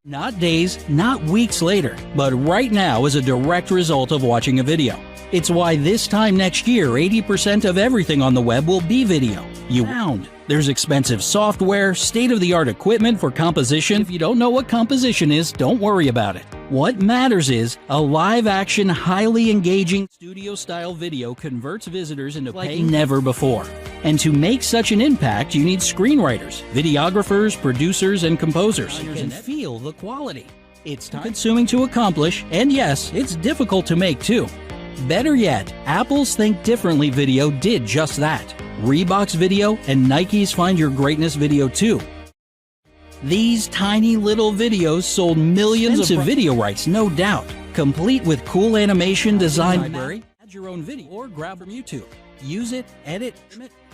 Not days, not weeks later, but right now as a direct result of watching a video. It's why this time next year, 80% of everything on the web will be video. You found. There's expensive software, state-of-the-art equipment for composition. If you don't know what composition is, don't worry about it. What matters is a live-action, highly engaging studio-style video converts visitors into like never before. And to make such an impact, you need screenwriters, videographers, producers, and composers. You can feel the quality. It's time-consuming to accomplish, and yes, it's difficult to make too. Better yet, Apple's Think Differently video did just that. Reebok's video and Nike's Find Your Greatness video too. These tiny little videos sold millions of video rights, no doubt, complete with cool animation design library. Add your own video or grab from YouTube. Use it, edit,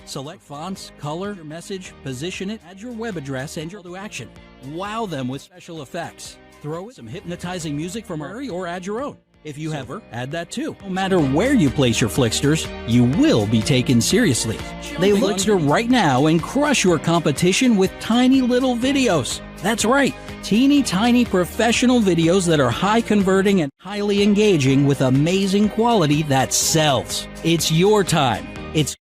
select fonts, color, your message, position it, add your web address, and your call to action. Wow them with special effects. Throw in some hypnotizing music from Ari or add your own. If you have her, add that too. No matter where you place your Flicksters, you will be taken seriously. They Flickstr right now and crush your competition with tiny little videos. That's right, teeny tiny professional videos that are high converting and highly engaging with amazing quality that sells. It's your time. It's